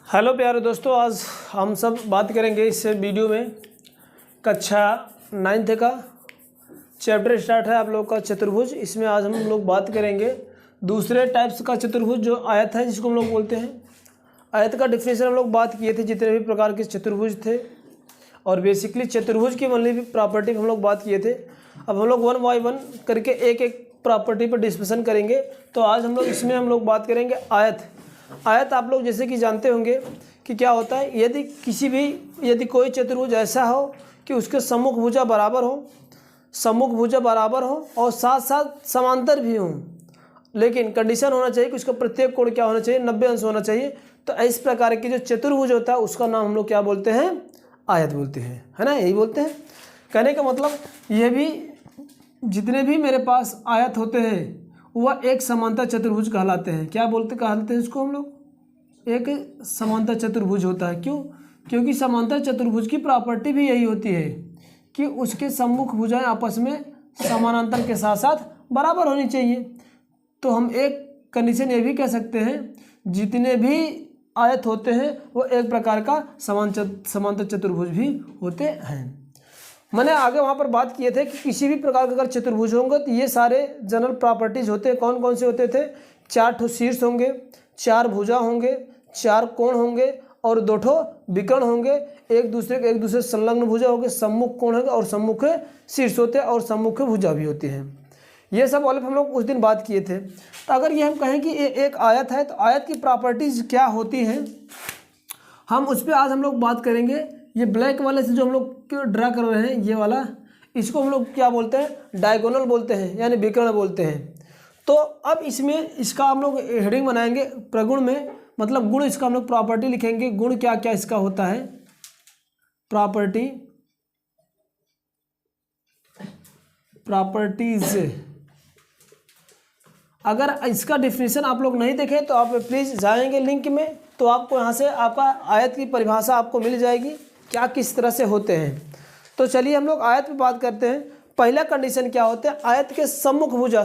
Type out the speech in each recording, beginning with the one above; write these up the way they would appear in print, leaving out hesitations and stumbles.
Hello प्यारे दोस्तों, आज हम सब बात करेंगे इस वीडियो में कक्षा 9th का चैप्टर स्टार्ट है आप लोग का चतुर्भुज। इसमें आज हम लोग बात करेंगे दूसरे टाइप्स का चतुर्भुज जो आयत है, जिसको हम लोग बोलते हैं। आयत का डिफिनेशन हम लोग बात किए थे, जितने भी प्रकार के चतुर्भुज थे, और बेसिकली चतुर्भुज की बनने की प्रॉपर्टी हम लोग बात किए थे। अब हम लोग 1 बाय 1 करके एक एक प्रॉपर्टी पर डिस्कशन करेंगे। तो आज हम लोग इसमें बात करेंगे आयत। आयत आप लोग जैसे कि जानते होंगे कि क्या होता है, यदि कोई चतुर्भुज ऐसा हो कि उसके सम्मुख भुजा बराबर हो और साथ साथ समांतर भी हों, लेकिन कंडीशन होना चाहिए कि उसका प्रत्येक कोण क्या होना चाहिए, 90 अंश होना चाहिए। तो इस प्रकार की जो चतुर्भुज होता है उसका नाम हम लोग क्या बोलते हैं, आयत बोलते हैं, है ना, यही बोलते हैं। कहने का मतलब ये भी जितने भी मेरे पास आयत होते हैं वह एक समांतर चतुर्भुज कहलाते हैं। क्या कहलाते हैं उसको हम लोग, एक समांतर चतुर्भुज होता है। क्यों? क्योंकि समांतर चतुर्भुज की प्रॉपर्टी भी यही होती है कि उसके सम्मुख भुजाएं आपस में समानांतर के साथ साथ बराबर होनी चाहिए। तो हम एक कंडीशन ये भी कह सकते हैं, जितने भी आयत होते हैं वो एक प्रकार का समांतर चतुर्भुज भी होते हैं। मैंने आगे वहाँ पर बात किए थे कि किसी भी प्रकार का अगर चतुर्भुज होंगे तो ये सारे जनरल प्रॉपर्टीज होते हैं। कौन कौन से होते थे? 4 ठो शीर्ष होंगे, 4 भुजा होंगे, 4 कोण होंगे और 2 ठो विकर्ण होंगे। एक दूसरे से संलग्न भुजा होंगे, सम्मुख कोण होंगे और सम्मुख शीर्ष होते हैं और सम्मुख भुजा भी होती हैं। ये सब वाले हम लोग उस दिन बात किए थे। तो अगर ये हम कहें कि एक आयत है तो आयत की प्रॉपर्टीज क्या होती हैं, हम उस पर आज हम लोग बात करेंगे। ये ब्लैक वाले से जो हम लोग ड्रा कर रहे हैं, ये वाला, इसको हम लोग क्या बोलते हैं, डायगोनल बोलते हैं, यानी विकर्ण बोलते हैं। तो अब इसमें इसका हम लोग हेडिंग बनाएंगे प्रगुण में, मतलब गुण। इसका हम लोग प्रॉपर्टी लिखेंगे, गुण क्या क्या इसका होता है, प्रॉपर्टीज। अगर इसका डिफिनीशन आप लोग नहीं देखें तो आप प्लीज़ जाएंगे लिंक में, तो आपको यहाँ से आपका आयत की परिभाषा आपको मिल जाएगी, क्या किस तरह से होते हैं। तो चलिए हम लोग आयत पे बात करते हैं। पहला कंडीशन क्या होता है, आयत के सम्मुख भुजा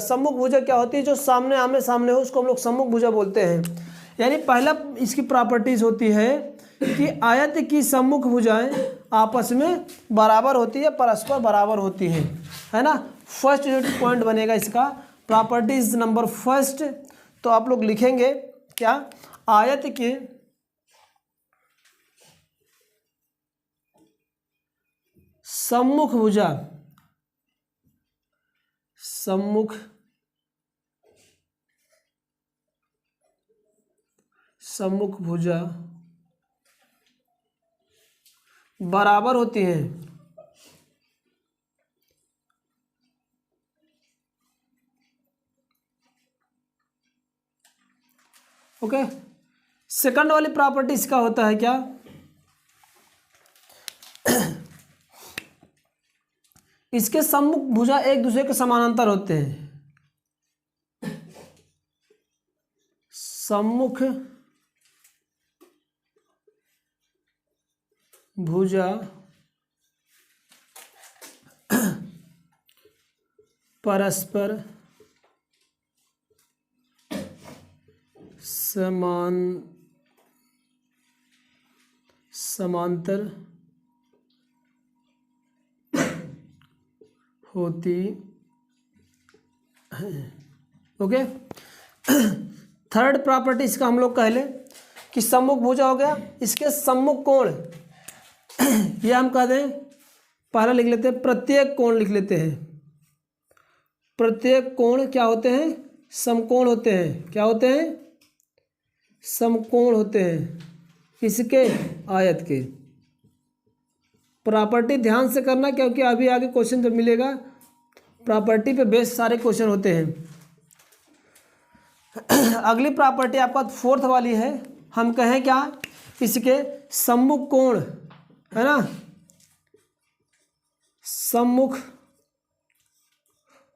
क्या होती है, जो सामने आमने सामने हो उसको हम लोग सम्मुख भुजा बोलते हैं। यानी पहला इसकी प्रॉपर्टीज होती है कि आयत की सम्मुख भुजाएं आपस में बराबर होती है, परस्पर बराबर होती हैं, है ना। फर्स्ट जो पॉइंट बनेगा इसका, प्रॉपर्टीज नंबर फर्स्ट, तो आप लोग लिखेंगे क्या, आयत के सम्मुख भुजा बराबर होती हैं। ओके। सेकंड वाली प्रॉपर्टी इसका होता है क्या, इसके सम्मुख भुजा एक दूसरे के समानांतर होते हैं। सम्मुख भुजा परस्पर समांतर होती है। ओके। थर्ड प्रॉपर्टी इसका हम लोग कह लें कि सम्मुख भुजा हो गया, इसके सम्मुख कोण, ये हम कह दें, पहला लिख लेते हैं प्रत्येक कोण लिख लेते हैं। प्रत्येक कोण क्या होते हैं, समकोण होते हैं। क्या होते हैं, समकोण होते हैं। इसके आयत के प्रॉपर्टी ध्यान से करना, क्योंकि अभी आगे क्वेश्चन जब मिलेगा प्रॉपर्टी पे बेस सारे क्वेश्चन होते हैं। अगली प्रॉपर्टी आपका फोर्थ वाली है, हम कहें क्या, इसके सम्मुख कोण, है ना, सम्मुख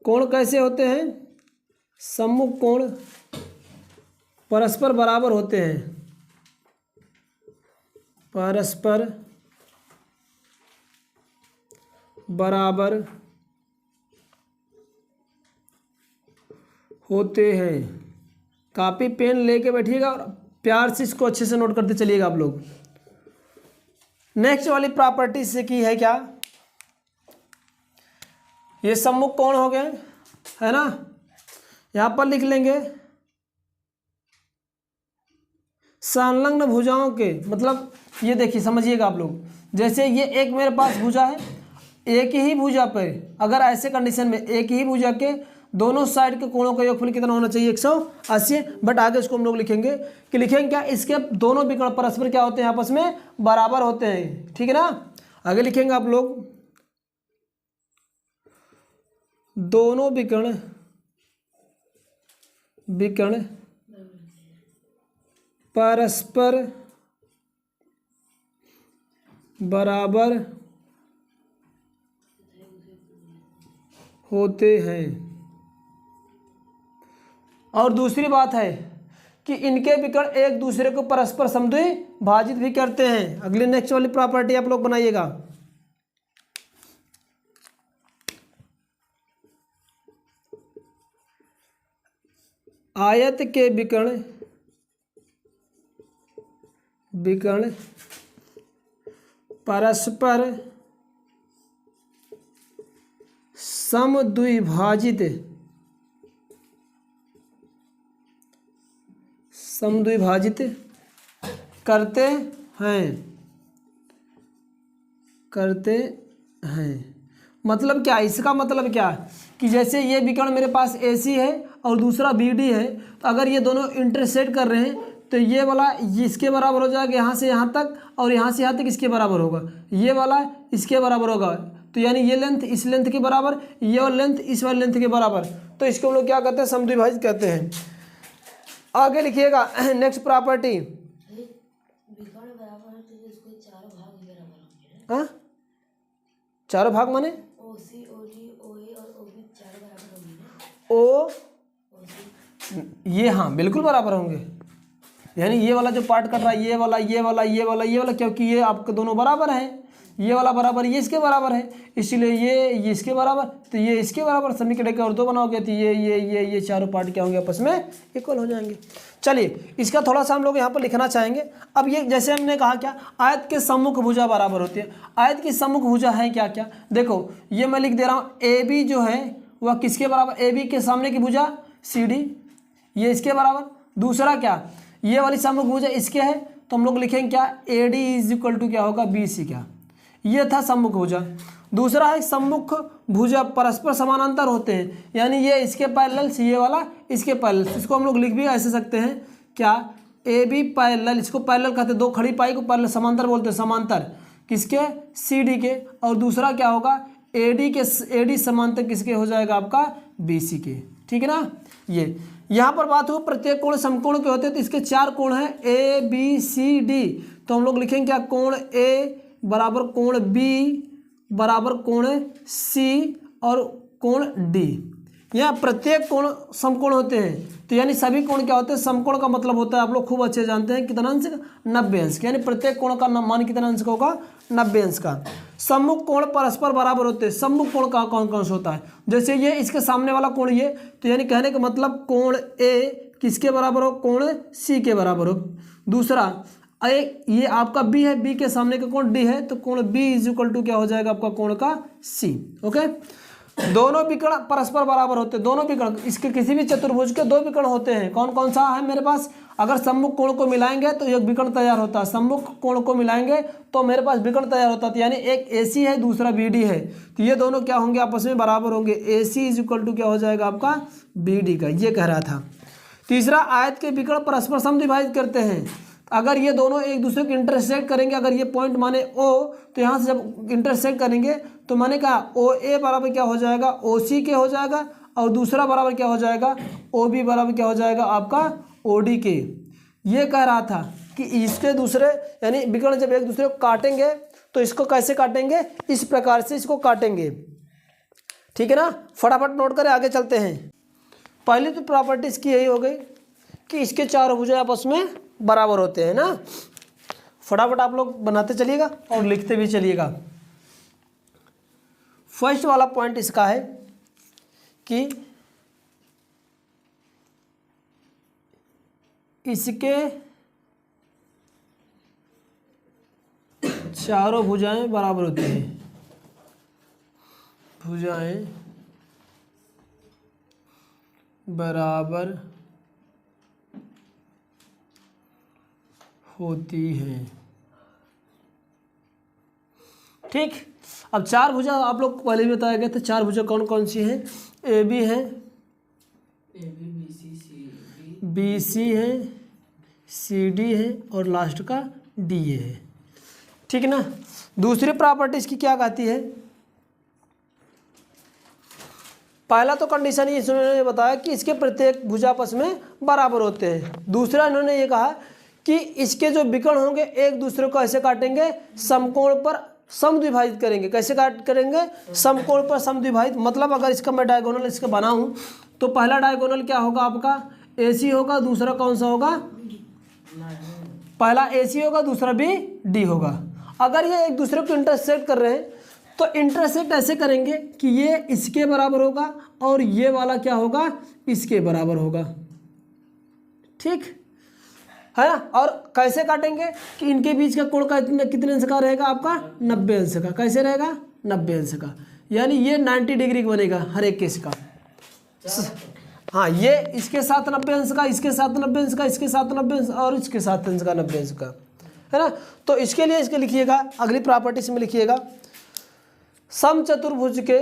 कोण कैसे होते हैं, सम्मुख कोण परस्पर बराबर होते हैं, परस्पर बराबर होते हैं। कॉपी पेन लेके बैठिएगा और प्यार से इसको अच्छे से नोट करते चलिएगा आप लोग। नेक्स्ट वाली प्रॉपर्टी से की है क्या, ये सम्मुख कोण हो गए, है ना। यहां पर लिख लेंगे संलग्न भुजाओं के, मतलब ये देखिए समझिएगा आप लोग, जैसे ये एक मेरे पास भुजा है, एक ही भुजा पर अगर ऐसे कंडीशन में एक ही भुजा के दोनों साइड के कोणों का योगफल कितना होना चाहिए, 180। बट आगे इसको हम लोग लिखेंगे कि लिखेंगे क्या, इसके दोनों विकर्ण परस्पर क्या होते हैं, आपस में बराबर होते हैं, ठीक है ना। आगे लिखेंगे आप लोग दोनों विकर्ण परस्पर बराबर होते हैं। और दूसरी बात है कि इनके विकर्ण एक दूसरे को परस्पर समद्विभाजित भी करते हैं। अगली नेक्स्ट वाली प्रॉपर्टी आप लोग बनाइएगा, आयत के विकर्ण परस्पर समद्विभाजित करते हैं। मतलब क्या, इसका मतलब क्या कि जैसे ये विकर्ण मेरे पास AC है और दूसरा BD है, तो अगर ये दोनों इंटरसेक्ट कर रहे हैं तो ये वाला इसके बराबर हो जाएगा यहाँ से यहाँ तक, और यहाँ से यहाँ तक इसके बराबर होगा, ये वाला इसके बराबर होगा, तो यानी ये लेंथ इस लेंथ के बराबर, ये और लेंथ इस वाली लेंथ के बराबर, तो इसको हम लोग क्या कहते हैं, समद्विभाजित कहते हैं। आगे लिखिएगा नेक्स्ट प्रॉपर्टी, चारों भाग माने ओ, ये हाँ बिल्कुल बराबर होंगे, यानी ये वाला जो पार्ट कट रहा है, ये वाला क्योंकि ये आपके दोनों बराबर हैं, ये वाला बराबर ये इसके बराबर है, इसलिए ये इसके बराबर, तो ये इसके बराबर, समीकरण के और दो बनाओगे तो ये चारों पार्ट क्या होंगे, आपस में इक्वल हो जाएंगे। चलिए इसका थोड़ा सा हम लोग यहाँ पर लिखना चाहेंगे। अब ये जैसे हमने कहा क्या, आयत के सम्मुख भुजा बराबर होती है। आयत की सम्मुख भुजा है क्या क्या, देखो ये मैं लिख दे रहा हूँ, AB जो है वह किसके बराबर, AB के सामने की भुजा CD, ये इसके बराबर। दूसरा क्या, ये वाली सम्मुख भुजा इसके है, तो हम लोग लिखेंगे क्या, AD इज इक्वल टू क्या होगा, BC क्या, ये था सम्मुख भुजा। दूसरा है सम्मुख भुजा परस्पर समानांतर होते हैं, यानी ये इसके पैरेलल, ये वाला इसके पैरेलल, इसको हम लोग लिख भी ऐसे सकते हैं क्या, AB पैरेलल, इसको पैरेलल कहते हैं, दो खड़ी पाई को पैरेलल, समांतर बोलते हैं, समांतर किसके, CD के। और दूसरा क्या होगा, AD समांतर किसके हो जाएगा, आपका BC के, ठीक है ना। ये यहाँ पर बात हो प्रत्येक कोण समकोण के होते हैं, तो इसके चार कोण हैं ABCD, तो हम लोग लिखेंगे क्या, कोण A बराबर कोण B बराबर कोण C और कोण D। यहाँ प्रत्येक कोण समकोण होते हैं, तो यानी सभी कोण क्या होते हैं, समकोण का मतलब होता है, आप लोग खूब अच्छे जानते हैं, कितना अंश, 90 अंश, यानी प्रत्येक कोण का मान कितना अंश का होगा, 90 अंश का। सम्मुख कोण परस्पर बराबर होते हैं, सम्मुख कोण का कौन कौन सा होता है, जैसे ये इसके सामने वाला कोण ये, तो यानी कहने का मतलब कोण A किसके बराबर हो, कोण C के बराबर हो। दूसरा ये आपका B है, B के सामने का कोण D है, तो कोण B इज इक्वल टू क्या हो जाएगा, आपका कोण का C। ओके, दोनों विकर्ण परस्पर बराबर होते हैं, दोनों विकर्ण, इसके किसी भी चतुर्भुज के दो विकर्ण होते हैं, कौन कौन सा है मेरे पास, अगर सम्मुख कोण को मिलाएंगे तो एक विकर्ण तैयार होता है, सम्मुख कोण को मिलाएंगे तो मेरे पास विकर्ण तैयार होता है, यानी एक AC है दूसरा BD है, तो ये दोनों क्या होंगे, आपस में बराबर होंगे, AC इज इक्वल टू क्या हो जाएगा, आपका BD का, ये कह रहा था। तीसरा, आयत के विकर्ण परस्पर समद्विभाजित करते हैं, अगर ये दोनों एक दूसरे को इंटरसेक्ट करेंगे, अगर ये पॉइंट माने O, तो यहाँ से जब इंटरसेक्ट करेंगे तो मैंने कहा OA बराबर क्या हो जाएगा, OC के हो जाएगा, और दूसरा बराबर क्या हो जाएगा, OB बराबर क्या हो जाएगा, आपका OD के। ये कह रहा था कि इसके दूसरे यानी विकर्ण जब एक दूसरे को काटेंगे तो इसको कैसे काटेंगे, इस प्रकार से इसको काटेंगे, ठीक है ना। फटाफट नोट करें, आगे चलते हैं। पहली तो प्रॉपर्टीज की यही हो गई कि इसके चारों भुजा आपस में बराबर होते हैं ना। फटाफट आप लोग बनाते चलिएगा और लिखते भी चलिएगा। फर्स्ट वाला पॉइंट इसका है कि इसके चारों भुजाएं बराबर होती हैं, भुजाएं बराबर होती हैं। ठीक, अब चार भुजा आप लोग को पहले भी बताया गया था, चार भुजा कौन कौन सी हैं? ए बी है, बी सी है, सी डी है और लास्ट का डी ए है। ठीक ना। दूसरी प्रॉपर्टी इसकी क्या कहती है? पहला तो कंडीशन ही इन्होंने बताया कि इसके प्रत्येक भुजा आपस में बराबर होते हैं। दूसरा इन्होंने ये कहा कि इसके जो विकर्ण होंगे एक दूसरे को ऐसे काटेंगे, समकोण पर समद्विभाजित करेंगे। कैसे काट करेंगे? समकोण पर समद्विभाजित। मतलब अगर इसका मैं डायगोनल इसका बनाऊं तो पहला डायगोनल क्या होगा आपका? AC होगा, दूसरा कौन सा होगा? पहला AC होगा, दूसरा भी D होगा। अगर ये एक दूसरे को इंटरसेक्ट कर रहे हैं तो इंटरसेक्ट ऐसे करेंगे कि ये इसके बराबर होगा और ये वाला क्या होगा? इसके बराबर होगा। ठीक है ना। और कैसे काटेंगे कि इनके बीच का कोण का कितने अंश का रहेगा आपका? 90 अंश का। कैसे रहेगा? 90 अंश का। यानी ये 90 डिग्री का बनेगा हर एक केस का। हाँ, ये इसके साथ 90 अंश का, इसके साथ 90 अंश का, इसके साथ 90 अंश और इसके साथ अंश का 90 अंश का, है ना। तो इसके लिए इसके लिखिएगा, अगली प्रॉपर्टी में लिखिएगा, समचतुर्भुज के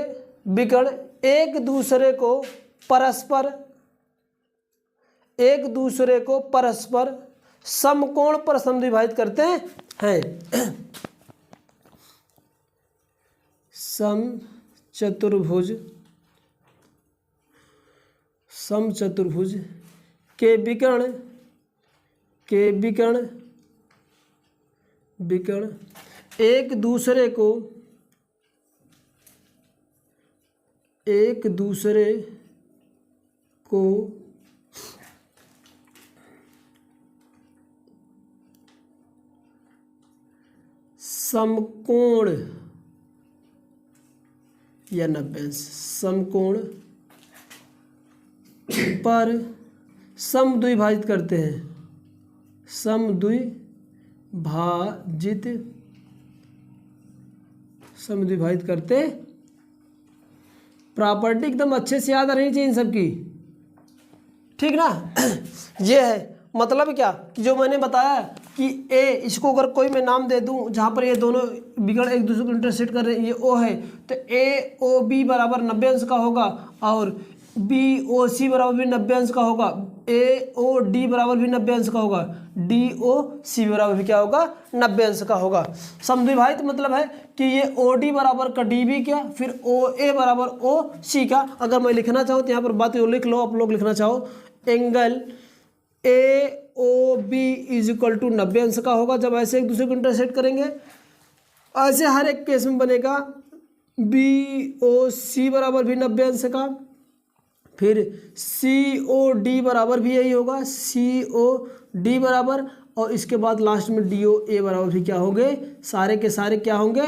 विकर्ण एक दूसरे को परस्पर समकोण पर समद्विभाजित करते हैं। समचतुर्भुज के विकर्ण एक दूसरे को समकोण या 90 अंश समकोण पर समद्विभाजित करते हैं। समद्विभाजित करते। प्रॉपर्टी एकदम अच्छे से याद रहनी चाहिए इन सबकी। ठीक ना। ये है मतलब क्या कि जो मैंने बताया कि ए, इसको अगर कोई मैं नाम दे दूं जहाँ पर ये दोनों विकर्ण एक दूसरे को इंटरसेक्ट कर रहे हैं, ये ओ है तो ए ओ बी बराबर 90 अंश का होगा और बी ओ सी बराबर भी 90 अंश का होगा, ए ओ डी बराबर भी 90 अंश का होगा, डी ओ सी बराबर भी क्या होगा? 90 अंश का होगा। समद्विभाजित मतलब है कि ये ओ डी बराबर का डी बी क्या, फिर ओ ए बराबर ओ सी का। अगर मैं लिखना चाहूँ तो यहाँ पर बात लिख लो, आप लोग लिखना चाहो angle A O B is equal to 90 अंश का होगा। जब ऐसे एक दूसरे को इंटरसेक्ट करेंगे ऐसे हर एक केस में बनेगा। बी ओ सी बराबर भी 90 अंश का, फिर सी ओ डी बराबर भी यही होगा, सी ओ डी बराबर, और इसके बाद लास्ट में डी ओ ए बराबर भी क्या होंगे? सारे के सारे क्या होंगे?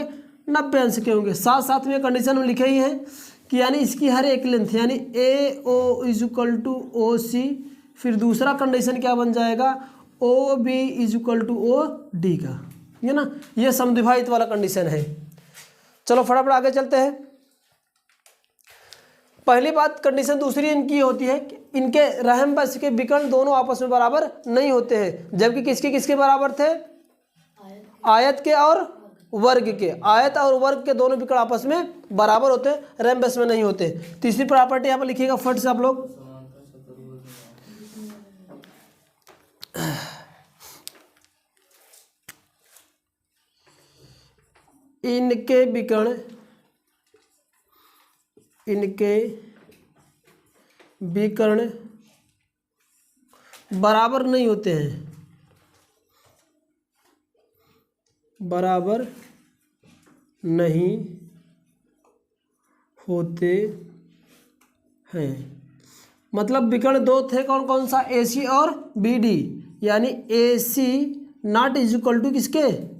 90 अंश के होंगे। साथ साथ में कंडीशन में लिखे ही हैं कि यानी इसकी हर एक लेंथ यानी A O is equal to O C, फिर दूसरा कंडीशन क्या बन जाएगा? O B is equal to O D का, है ना। ये समद्विभाजित वाला कंडीशन है। चलो फटाफट आगे चलते हैं। पहली बात कंडीशन दूसरी इनकी होती है कि इनके रहम बस के विकर्ण दोनों आपस में बराबर नहीं होते हैं, जबकि किसके किसके बराबर थे? आयत के और वर्ग के। आयत और वर्ग के दोनों विकर्ण आपस में बराबर होते हैं, रहम बस में नहीं होते। तीसरी प्रॉपर्टी यहाँ पर लिखिएगा फट से आप लोग, इनके विकर्ण बराबर नहीं होते हैं, बराबर नहीं होते हैं। मतलब विकर्ण दो थे, कौन कौन सा? ए सी और बी डी, यानी ए सी नॉट इज इक्वल टू किसके?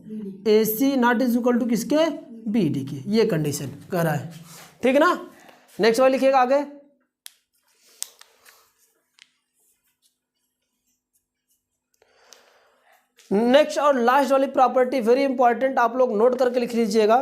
ए सी नॉट इज इक्वल टू किसके? बी डी के। ये कंडीशन कह रहा है। ठीक है ना। नेक्स्ट वाला लिखिएगा आगे, नेक्स्ट और लास्ट वाली प्रॉपर्टी वेरी इंपॉर्टेंट, आप लोग नोट करके लिख लीजिएगा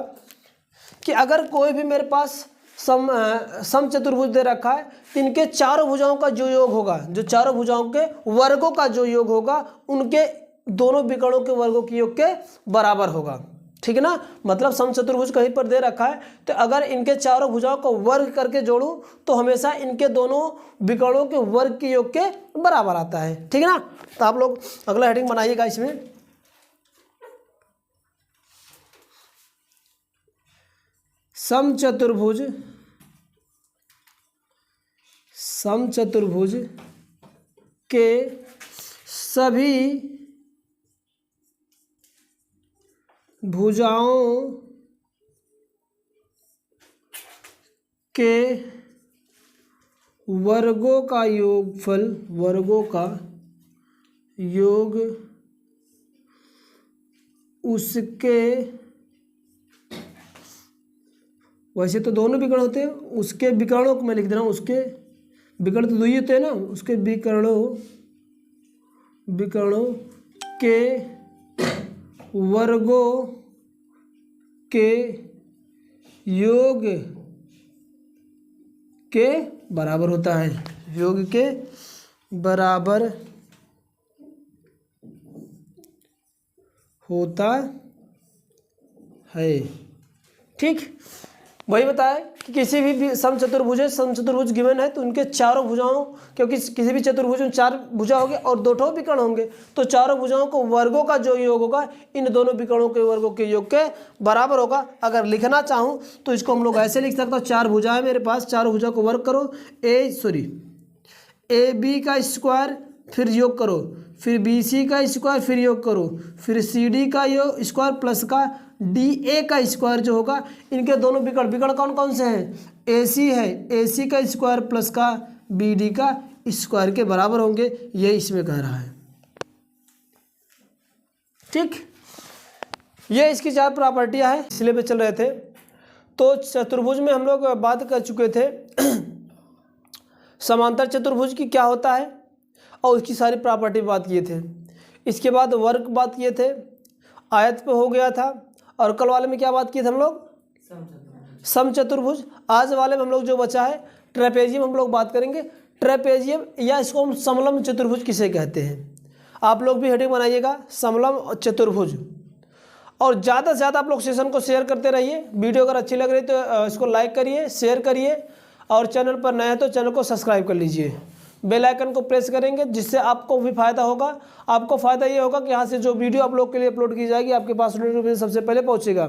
कि अगर कोई भी मेरे पास सम चतुर्भुज दे रखा है तो इनके चारों भुजाओं का जो योग होगा, जो चारों भुजाओं के वर्गों का जो योग होगा उनके दोनों विकर्णों के वर्गों के योग के बराबर होगा। ठीक है ना, मतलब सम चतुर्भुज कहीं पर दे रखा है तो अगर इनके चारों भुजाओं को वर्ग करके जोड़ूं तो हमेशा इनके दोनों विकर्णों के वर्ग के योग के बराबर आता है। ठीक है ना, तो आप लोग अगला हेडिंग बनाइएगा इसमें, सम चतुर्भुज के सभी भुजाओं के वर्गों का योगफल, वर्गों का योग उसके, वैसे तो दोनों विकर्ण होते हैं, उसके विकर्णों को मैं लिख दे रहा हूँ, उसके विकर्ण तो दो ही होते हैं ना, उसके विकर्णों के वर्गों के योग के बराबर होता है, योग के बराबर होता है। ठीक, वही बताया कि किसी भी सम चतुर्भुज गिवन है तो उनके चारों भुजाओं, क्योंकि किसी भी चतुर्भुज में चार भुजा होंगे और दो ठो विकर्ण होंगे तो चारों भुजाओं को वर्गों का जो योग होगा इन दोनों विकर्णों के वर्गों के योग के बराबर होगा। अगर लिखना चाहूँ तो इसको हम लोग ऐसे लिख सकते हो, चार भुजा है मेरे पास, चारों भुजा को वर्ग करो, ए बी का स्क्वायर फिर योग करो, फिर बी सी का स्क्वायर फिर योग करो, फिर सी डी का योग स्क्वायर प्लस का डी ए का स्क्वायर जो होगा, इनके दोनों विकर्ण कौन कौन से हैं, ए सी है, ए सी का स्क्वायर प्लस का बी डी का स्क्वायर के बराबर होंगे, ये इसमें कह रहा है। ठीक, ये इसकी चार प्रॉपर्टियां हैं, इसलिए पे चल रहे थे। तो चतुर्भुज में हम लोग बात कर चुके थे समांतर चतुर्भुज की क्या होता है और उसकी सारी प्रॉपर्टी बात किए थे। इसके बाद वर्ग बात किए थे, आयत पे हो गया था, और कल वाले में क्या बात किए थे हम लोग, सम चतुर्भुज। आज वाले में हम लोग जो बचा है ट्रेपेजियम हम लोग बात करेंगे। ट्रेपेजियम या इसको हम समलंब चतुर्भुज किसे कहते हैं, आप लोग भी हेडिंग बनाइएगा, समलंब चतुर्भुज। और ज़्यादा से ज़्यादा आप लोग सेशन को शेयर करते रहिए, वीडियो अगर अच्छी लग रही तो इसको लाइक करिए, शेयर करिए, और चैनल पर नए हैं तो चैनल को सब्सक्राइब कर लीजिए, बेल आइकन को प्रेस करेंगे जिससे आपको भी फायदा होगा। आपको फ़ायदा ये होगा कि यहाँ से जो वीडियो आप लोग के लिए अपलोड की जाएगी आपके पास नोटिफिकेशन सबसे पहले पहुँचेगा।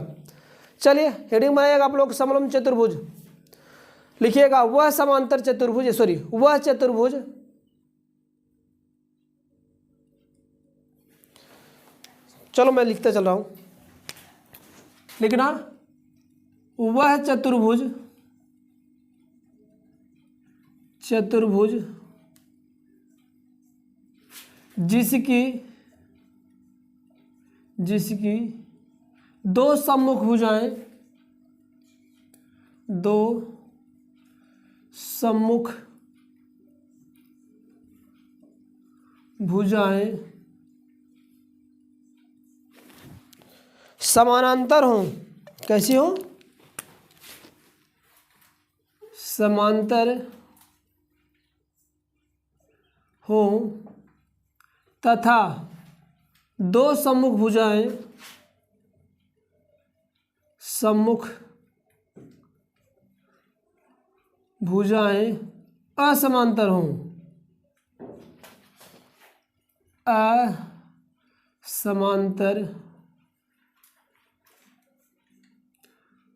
चलिए हेडिंग बनाइएगा आप लोग, समलंब चतुर्भुज लिखिएगा, वह समांतर चतुर्भुज, सॉरी वह चतुर्भुज चलो मैं लिखते चल रहा हूँ, लिखना, वह चतुर्भुज जिसकी दो सम्मुख भुजाएं, दो सम्मुख भुजाएं समानांतर हों, कैसी हो, समांतर हो, तथा दो सम्मुख भुजाएं असमांतर हों, असमांतर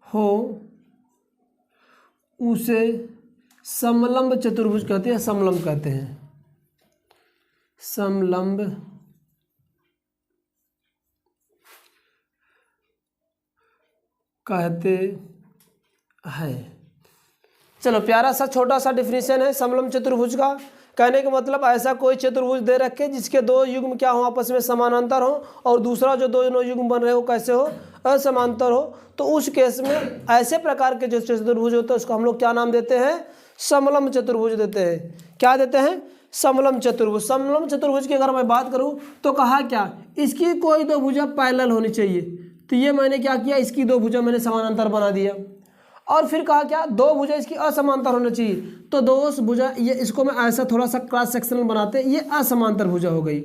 हो, उसे समलंब चतुर्भुज कहते हैं, समलंब कहते हैं, समलंब कहते हैं। चलो प्यारा सा छोटा सा डिफिनेशन है समलंब चतुर्भुज का। कहने का मतलब ऐसा कोई चतुर्भुज दे रखे जिसके दो युग्म क्या हो, आपस में समानांतर हो, और दूसरा जो दोनों युग्म बन रहे हो कैसे हो, असमांतर हो। तो उस केस में ऐसे प्रकार के जो चतुर्भुज होते हैं उसको हम लोग क्या नाम देते हैं, समलंब चतुर्भुज देते हैं। क्या देते हैं, समलम चतुर्भुज। समलम चतुर्भुज की अगर मैं बात करूं तो कहा क्या, इसकी कोई दो भुजा पैरेलल होनी चाहिए। तो ये मैंने क्या किया, इसकी दो भुजा मैंने समानांतर बना दिया। और फिर कहा क्या, दो भुजा इसकी असमांतर होना चाहिए। तो दो भुजा, ये इसको मैं ऐसा थोड़ा सा क्रॉस सेक्शनल बनाते, ये असमांतर भुजा हो गई,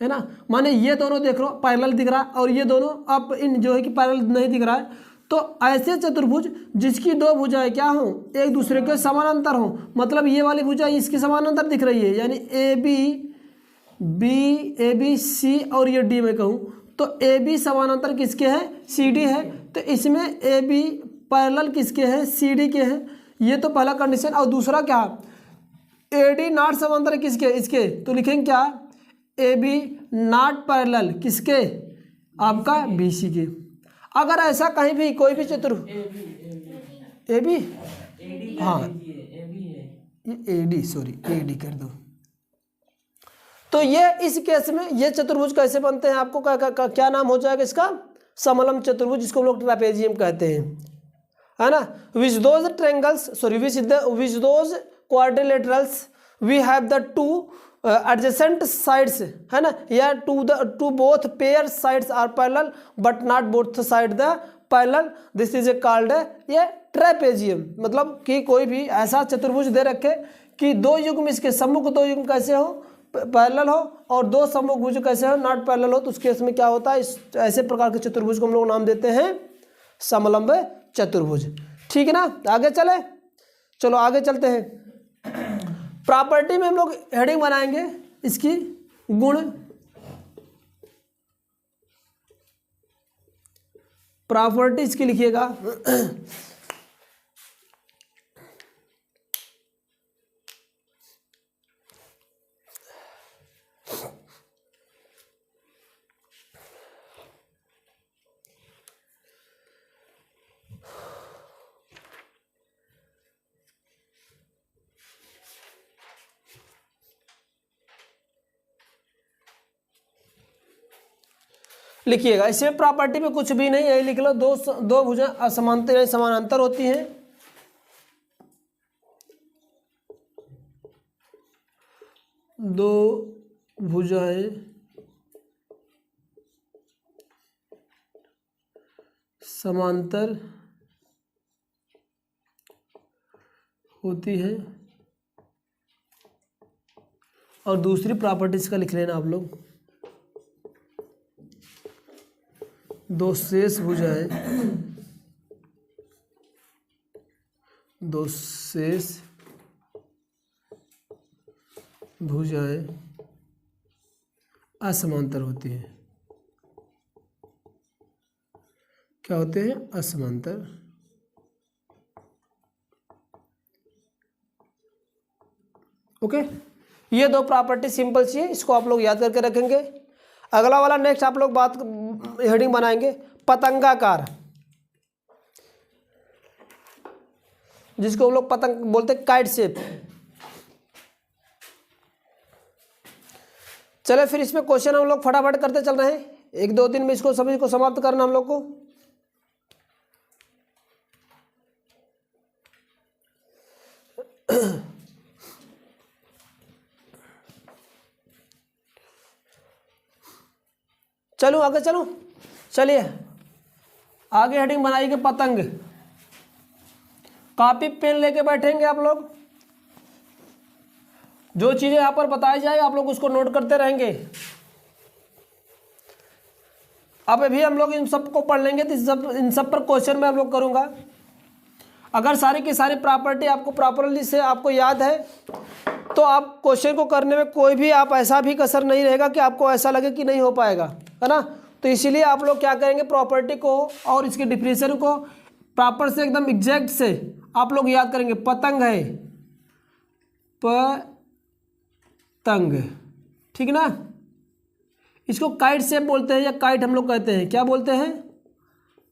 है ना। माने ये दोनों देख लो पैरेलल दिख रहा है और ये दोनों अब इन जो है कि पैरेलल नहीं दिख रहा है। तो ऐसे चतुर्भुज जिसकी दो भुजाएं क्या हो, एक दूसरे के समानांतर हो, मतलब ये वाली भुजा इसकी समानांतर दिख रही है, यानी ए बी सी और ये डी में कहूँ तो ए बी समानांतर किसके है, सी डी है। तो इसमें ए बी पैरेलल किसके हैं, सी डी के हैं। ये तो पहला कंडीशन। और दूसरा क्या, ए डी नॉट समांतर किसके, इसके, तो लिखेंगे क्या, ए बी नॉट पैरेलल किसके, आपका बी सी के। अगर ऐसा कहीं भी कोई भी चतुर्भुज ए बी, हाँ ये A D, sorry A D कर दो। तो ये इस केस में ये चतुर्भुज कैसे बनते हैं, आपको क्या नाम हो जाएगा इसका, समलम चतुर्भुज, जिसको हम लोग ट्रापेजियम कहते हैं, है ना। Which those triangles, sorry which those quadrilaterals we have the two adjacent sides, है ना, या two both pair sides are parallel but not both side the parallel, this is a called ये ट्रापेजियम। मतलब कि कोई भी ऐसा चतुर्भुज दे रखे कि दो युग्म इसके सम्मुख दो युग्म कैसे हो, पैरेलल हो, और दो सम्मुख भुज कैसे हो, नॉट पैरेलल हो, तो उस केस में क्या होता है, इस ऐसे प्रकार के चतुर्भुज को हम लोग नाम देते हैं समलंब चतुर्भुज। ठीक है ना, आगे चले, चलो आगे चलते हैं। प्रॉपर्टी में हम लोग हेडिंग बनाएंगे इसकी, गुण, प्रॉपर्टी इसकी लिखिएगा। लिखिएगा, इसमें प्रॉपर्टी में कुछ भी नहीं, यही लिख लो, दो भुजा असमांतर समानांतर होती हैं, दो भुजाएं समांतर होती हैं। और दूसरी प्रॉपर्टी इसका लिख लेना आप लोग, दो शेष भुजाएं, दो शेष भुजाएं असमांतर होती हैं। क्या होते हैं, असमांतर। ओके, ये दो प्रॉपर्टी सिंपल सी है, इसको आप लोग याद करके रखेंगे। अगला वाला नेक्स्ट आप लोग बात हेडिंग बनाएंगे, पतंगाकार, जिसको हम लोग पतंग बोलते हैं, काइट शेप। चले फिर इसमें क्वेश्चन हम लोग फटाफट करते चल रहे हैं, 1-2 दिन में इसको सभी को समाप्त करना हम लोग को। चलो आगे चलो, चलिए आगे हेडिंग बनाइए पतंग। कॉपी पेन लेके बैठेंगे आप लोग, जो चीजें यहाँ पर बताई जाए आप लोग उसको नोट करते रहेंगे। अब अभी हम लोग इन सब को पढ़ लेंगे तो इन सब पर क्वेश्चन मैं हम लोग करूँगा। अगर सारी की सारी प्रॉपर्टी आपको प्रॉपरली से आपको याद है तो आप क्वेश्चन को करने में कोई भी आप ऐसा भी कसर नहीं रहेगा कि आपको ऐसा लगे कि नहीं हो पाएगा, है ना। तो इसीलिए आप लोग क्या करेंगे, प्रॉपर्टी को और इसके डिफिनेशन को प्रॉपर से एकदम एग्जैक्ट से आप लोग याद करेंगे। पतंग है, पतंग, ठीक ना। इसको काइट शेप बोलते हैं या काइट हम लोग कहते हैं, क्या बोलते हैं,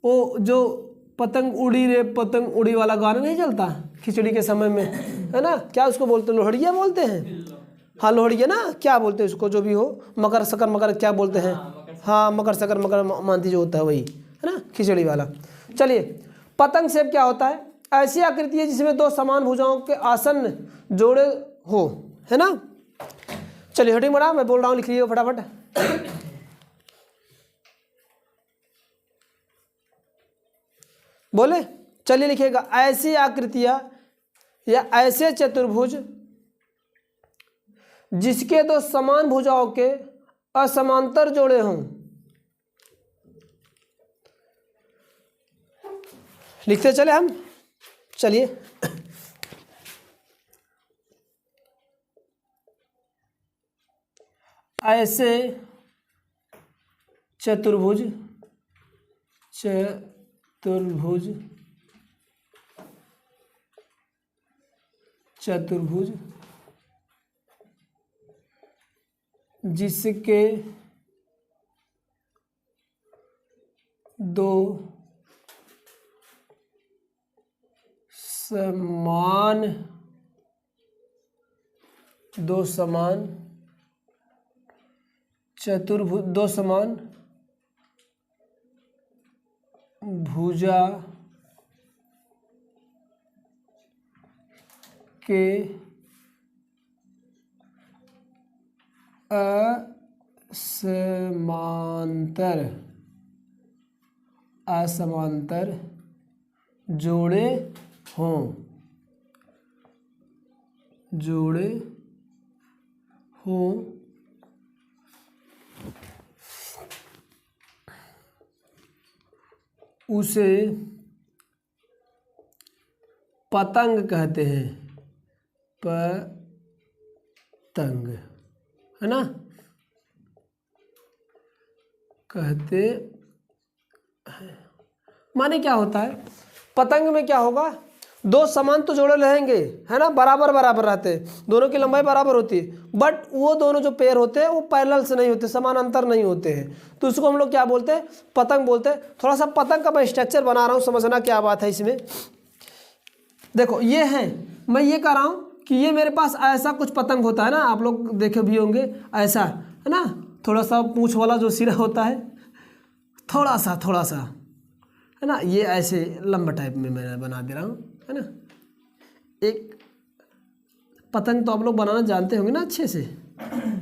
वो जो पतंग उड़ी रे पतंग उड़ी वाला गाना नहीं चलता खिचड़ी के समय में, है ना, क्या उसको बोलते हैं, लोहड़िया बोलते हैं, हाँ लोहड़िया ना, क्या बोलते हैं उसको, जो भी हो, मकर सकर मकर क्या बोलते हैं, हाँ मकर सकर मकर मानती जो होता है वही, है ना, खिचड़ी वाला। चलिए, पतंग शेप क्या होता है, ऐसी आकृति है जिसमें दो समान भुजाओं के आसन जोड़े हो, है ना। चलिए हेडिंग बना, मैं बोल रहा हूँ, लिख लीजिए फटाफट। बोले, चलिए लिखिएगा, ऐसी आकृतियां या ऐसे चतुर्भुज जिसके दो समान भुजाओं के असमांतर जोड़े हों। लिखते चले हम, चलिए। ऐसे चतुर्भुज जिसके दो समान भुजा के असमांतर जोड़े हों उसे पतंग कहते हैं। पतंग, है ना, कहते हैं। माने क्या होता है, पतंग में क्या होगा, दो समान तो जोड़े रहेंगे, है ना, बराबर बराबर रहते हैं, दोनों की लंबाई बराबर होती है, बट वो दोनों जो पेयर होते हैं वो पैरेलल से नहीं होते, समानांतर नहीं होते हैं, तो उसको हम लोग क्या बोलते हैं, पतंग बोलते हैं। थोड़ा सा पतंग का मैं स्ट्रक्चर बना रहा हूँ, समझना क्या बात है इसमें। देखो ये है, मैं ये कह रहा हूँ कि ये मेरे पास ऐसा कुछ पतंग होता है ना, आप लोग देखे भी होंगे, ऐसा है ना, थोड़ा सा पूंछ वाला जो सिरा होता है, थोड़ा सा है ना, ये ऐसे लंबा टाइप में मैं बना दे रहा हूँ, है ना। एक पतंग तो आप लोग बनाना जानते होंगे ना अच्छे से,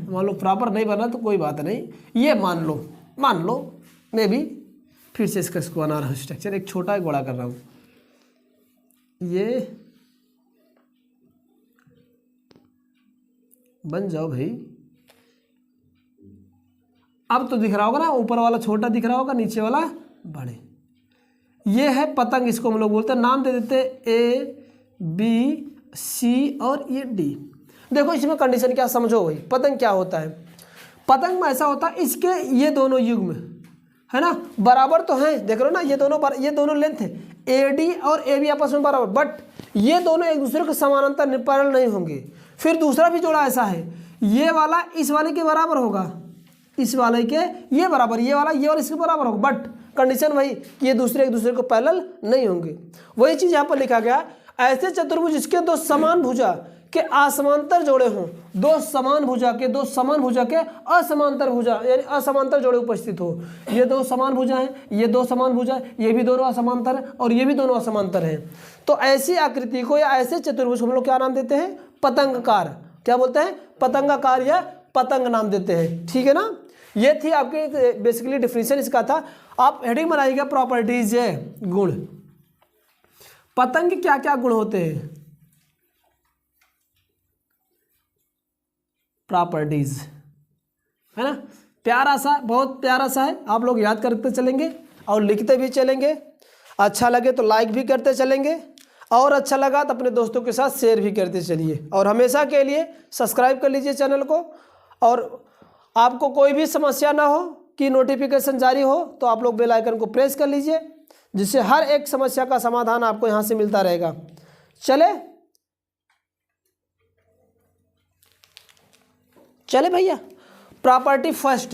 मान लो प्रॉपर नहीं बना तो कोई बात नहीं, ये मान लो मैं भी फिर से इसको बना रहा हूँ स्ट्रक्चर, एक छोटा एक बड़ा कर रहा हूँ। ये बन जाओ भाई, अब तो दिख रहा होगा ना, ऊपर वाला छोटा दिख रहा होगा, नीचे वाला बड़े। ये है पतंग, इसको हम लोग बोलते हैं, नाम दे देते A B C और ये D। देखो इसमें कंडीशन क्या, समझो भाई, पतंग क्या होता है, पतंग में ऐसा होता है, इसके ये दोनों युग्म, है ना, बराबर तो हैं, देख लो ना, ये दोनों लेंथ है, AD और AB आपस में बराबर, बट ये दोनों एक दूसरे के समानांतर पैरेलल नहीं होंगे। फिर दूसरा भी जोड़ा ऐसा है, ये वाला इस वाले के बराबर होगा, इस वाले के ये बराबर, ये वाला इसके बराबर होगा, बट कंडीशन वही कि ये दूसरे एक दूसरे को पैरेलल नहीं होंगे। वही चीज यहाँ पर लिखा गया, ऐसे चतुर्भुज जिसके दो समान भुजा के असमांतर जोड़े हों, दो समान भुजा के असमांतर भुजा यानी असमांतर जोड़े उपस्थित हो। ये दो समान भुजा हैं, ये दो समान भुजा है, ये भी दोनों असमांतर है और ये भी दोनों असमांतर हैं, तो ऐसी आकृति को या ऐसे चतुर्भुज हम लोग क्या नाम देते हैं, पतंगकार। क्या बोलते हैं, पतंगाकार या पतंग नाम देते हैं, ठीक है ना। ये थी आपके बेसिकली डिफिनीशन इसका था। आप हेडिंग बनाइएगा प्रॉपर्टीज है, गुण, पतंग के क्या क्या गुण होते हैं, प्रॉपर्टीज, है ना। प्यारा सा, बहुत प्यारा सा है, आप लोग याद करते चलेंगे और लिखते भी चलेंगे, अच्छा लगे तो लाइक भी करते चलेंगे, और अच्छा लगा तो अपने दोस्तों के साथ शेयर भी करते चलिए, और हमेशा के लिए सब्सक्राइब कर लीजिए चैनल को। और आपको कोई भी समस्या ना हो कि नोटिफिकेशन जारी हो तो आप लोग बेल आइकन को प्रेस कर लीजिए, जिससे हर एक समस्या का समाधान आपको यहाँ से मिलता रहेगा। चले भैया, प्रॉपर्टी फर्स्ट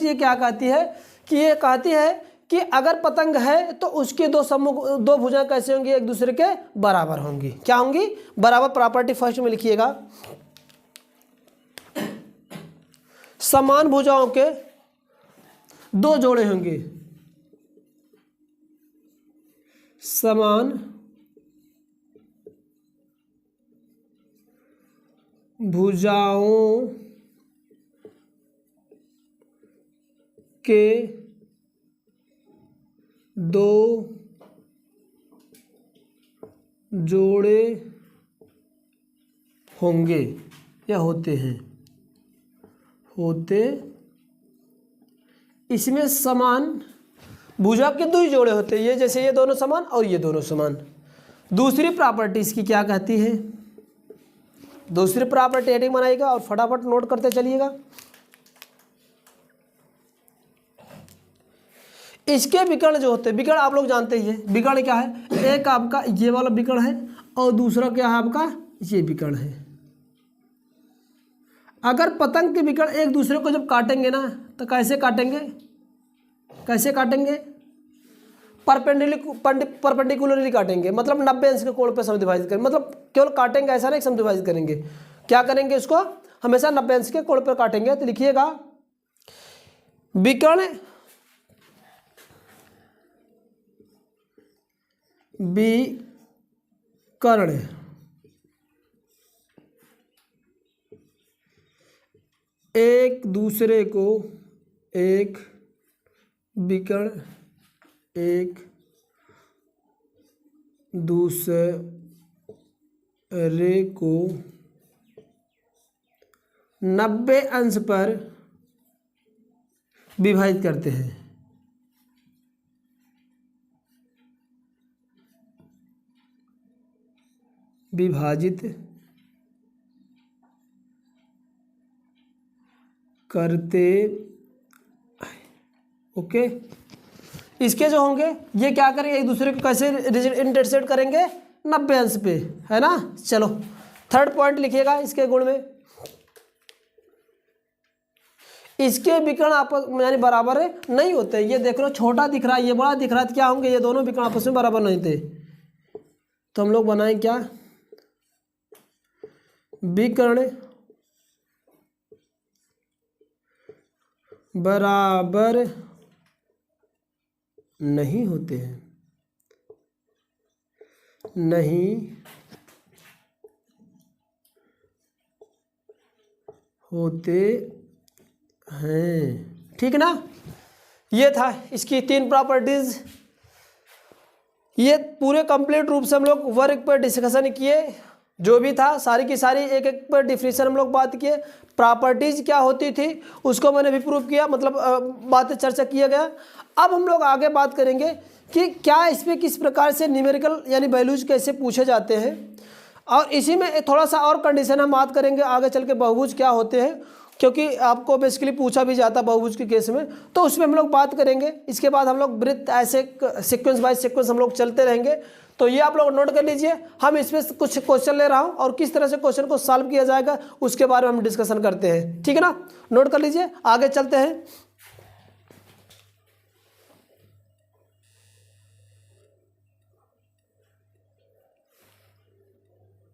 ये क्या कहती है कि ये कहती है कि अगर पतंग है तो उसके दो भुजाएं कैसे होंगी, एक दूसरे के बराबर होंगी। क्या होंगी, बराबर। प्रॉपर्टी फर्स्ट में लिखिएगा, समान भुजाओं के दो जोड़े होंगे, समान भुजाओं के दो जोड़े होंगे या होते हैं। इसमें समान भुजा के दो ही जोड़े होते हैं, ये जैसे ये दोनों समान और ये दोनों समान। दूसरी प्रॉपर्टी इसकी क्या कहती है? दूसरी प्रॉपर्टी हेडिंग बनाइएगा और फटाफट नोट करते चलिएगा। इसके विकर्ण जो होते हैं, विकर्ण आप लोग जानते ही हैं, विकर्ण क्या है? एक आपका ये वाला विकर्ण है और दूसरा क्या है आपका ये विकर्ण है। अगर पतंग के विकर्ण एक दूसरे को जब काटेंगे ना तो कैसे काटेंगे? परपेंडिकुलरली काटेंगे, मतलब 90 अंश के कोण पर समद्विभाजित करेंगे। मतलब केवल काटेंगे ऐसा नहीं, समद्विभाजित करेंगे। क्या करेंगे? इसको हमेशा 90 अंश के कोण पर काटेंगे। तो लिखिएगा विकर्ण एक दूसरे को विकर्ण एक दूसरे को 90 अंश पर विभाजित करते हैं। विभाजित करते, ओके। इसके जो होंगे ये क्या करेंगे? एक दूसरे को कैसे इंटरसेक्ट करेंगे? 90 अंश पे, है ना। चलो थर्ड पॉइंट लिखिएगा इसके गुण में। इसके विकर्ण आपस यानी बराबर नहीं होते। ये देख लो छोटा दिख रहा है, ये बड़ा दिख रहा है, तो क्या होंगे? ये दोनों विकर्ण आपस में बराबर नहीं थे। तो हम लोग बनाए क्या? विकर्ण बराबर नहीं होते हैं, ठीक ना। ये था इसकी 3 प्रॉपर्टीज। ये पूरे कंप्लीट रूप से हम लोग वर्क पर डिस्कशन किए, जो भी था सारी की सारी एक एक पर डिफिनेशन हम लोग बात किए। प्रॉपर्टीज क्या होती थी उसको मैंने भी प्रूव किया, मतलब बातें चर्चा किया गया। अब हम लोग आगे बात करेंगे कि क्या इस पर किस प्रकार से न्यूमेरिकल यानी वैल्यूज कैसे पूछे जाते हैं, और इसी में थोड़ा सा और कंडीशन हम बात करेंगे आगे चल के बहुभुज क्या होते हैं, क्योंकि आपको बेसिकली पूछा भी जाता बहुभुज के केस में, तो उसमें हम लोग बात करेंगे। इसके बाद हम लोग वृत्त ऐसे सीक्वेंस बाय सीक्वेंस हम लोग चलते रहेंगे। तो ये आप लोग नोट कर लीजिए। हम इसमें कुछ क्वेश्चन ले रहा हूँ और किस तरह से क्वेश्चन को सॉल्व किया जाएगा उसके बारे में हम डिस्कशन करते हैं, ठीक है ना। नोट कर लीजिए, आगे चलते हैं।